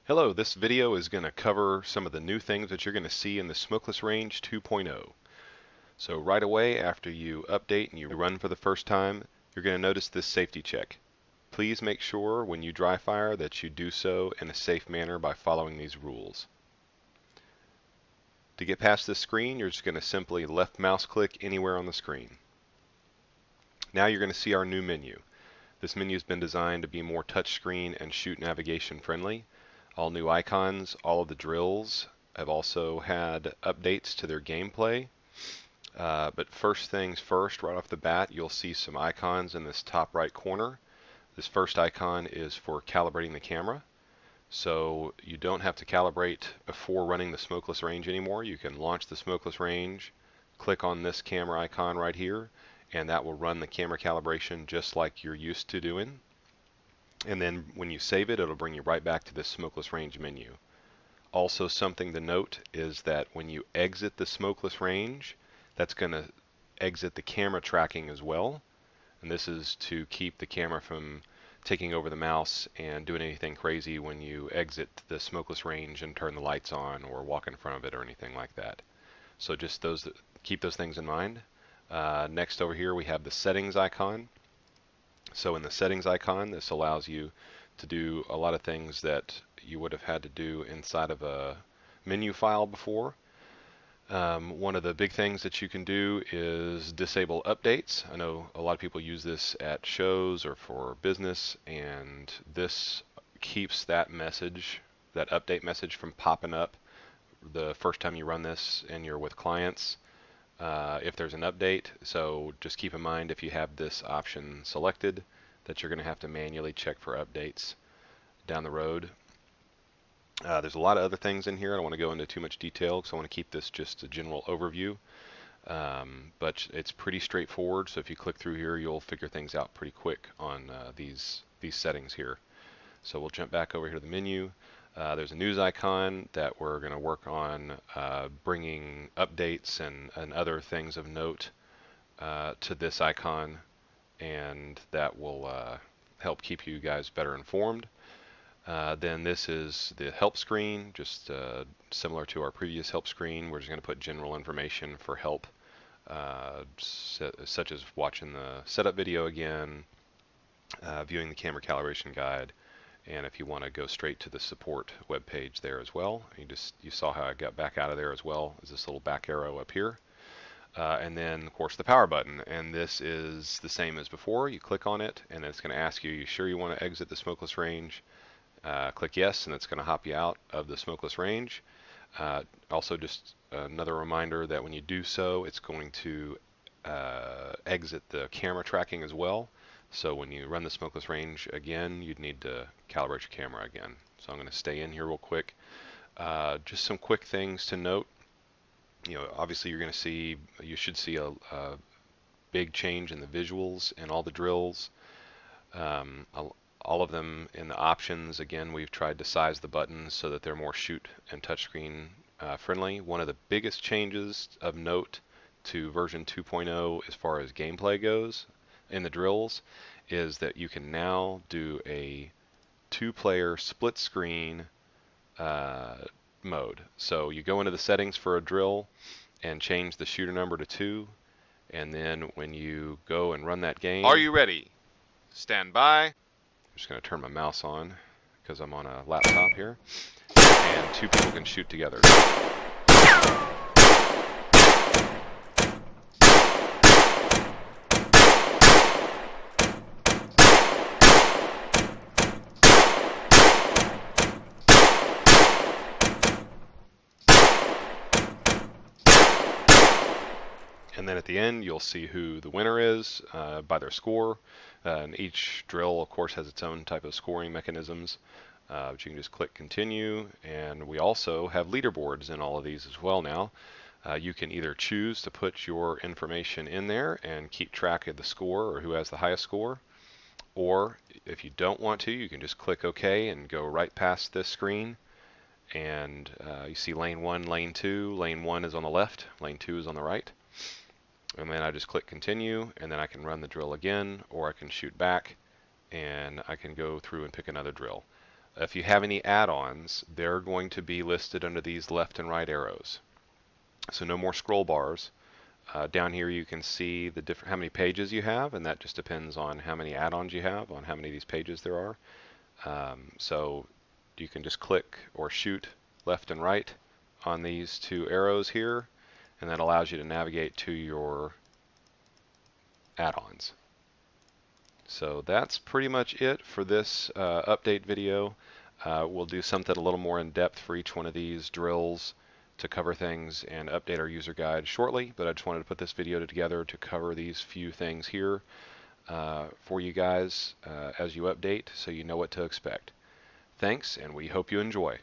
Hello, this video is going to cover some of the new things that you're going to see in the Smokeless Range 2.0. So right away after you update and you run for the first time, you're going to notice this safety check. Please make sure when you dry fire that you do so in a safe manner by following these rules. To get past this screen, you're just going to simply left mouse click anywhere on the screen. Now you're going to see our new menu. This menu has been designed to be more touchscreen and shoot navigation friendly. All new icons, all of the drills have also had updates to their gameplay. But first things first, right off the bat, you'll see some icons in this top right corner. This first icon is for calibrating the camera. So you don't have to calibrate before running the Smokeless Range anymore. You can launch the Smokeless Range, click on this camera icon right here, and that will run the camera calibration just like you're used to doing. And then when you save it, it'll bring you right back to this Smokeless Range menu. Also, something to note is that when you exit the Smokeless Range, that's going to exit the camera tracking as well. And this is to keep the camera from taking over the mouse and doing anything crazy when you exit the Smokeless Range and turn the lights on or walk in front of it or anything like that. So just keep those things in mind. Next over here we have the settings icon. So in the settings icon, this allows you to do a lot of things that you would have had to do inside of a menu file before. One of the big things that you can do is disable updates. I know a lot of people use this at shows or for business, and this keeps that message, that update message, from popping up the first time you run this and you're with clients. If there's an update, so just keep in mind if you have this option selected that you're going to have to manually check for updates down the road. There's a lot of other things in here. I don't want to go into too much detail because I want to keep this just a general overview. But it's pretty straightforward, so if you click through here you'll figure things out pretty quick on these settings here. So we'll jump back over here to the menu. There's a news icon that we're going to work on bringing updates and other things of note to this icon, and that will help keep you guys better informed. Then this is the help screen, just similar to our previous help screen. We're just going to put general information for help, such as watching the setup video again, viewing the camera calibration guide, and if you want to go straight to the support web page there as well. You saw how I got back out of there as well as this little back arrow up here. And then of course the power button, and this is the same as before. You click on it and it's going to ask you, you sure you want to exit the Smokeless Range? Click yes, and it's going to hop you out of the Smokeless Range. Also just another reminder that when you do so, it's going to exit the camera tracking as well. So when you run the Smokeless Range again, you'd need to calibrate your camera again. So I'm going to stay in here real quick. Just some quick things to note. Obviously you should see a big change in the visuals in all the drills. All of them in the options, again, we've tried to size the buttons so that they're more shoot and touchscreen friendly. One of the biggest changes of note to version 2.0 as far as gameplay goes in the drills is that you can now do a 2-player split screen mode. So you go into the settings for a drill and change the shooter number to 2, and then when you go and run that game... Are you ready? Stand by. I'm just going to turn my mouse on because I'm on a laptop here, and 2 people can shoot together. And then at the end, you'll see who the winner is by their score. And each drill, of course, has its own type of scoring mechanisms. But you can just click continue. And we also have leaderboards in all of these as well now. You can either choose to put your information in there and keep track of the score or who has the highest score. Or if you don't want to, you can just click OK and go right past this screen. And you see lane 1, lane 2. Lane 1 is on the left, lane 2 is on the right. And then I just click continue, and then I can run the drill again, or I can shoot back, and I can go through and pick another drill. If you have any add-ons, they're going to be listed under these left and right arrows. So no more scroll bars. Down here you can see the how many pages you have, and that just depends on how many add-ons you have, on how many of these pages there are. So you can just click or shoot left and right on these two arrows here, and that allows you to navigate to your add-ons. So that's pretty much it for this update video. We'll do something a little more in depth for each one of these drills to cover things and update our user guide shortly, but I just wanted to put this video together to cover these few things here for you guys as you update, so you know what to expect. Thanks, and we hope you enjoy.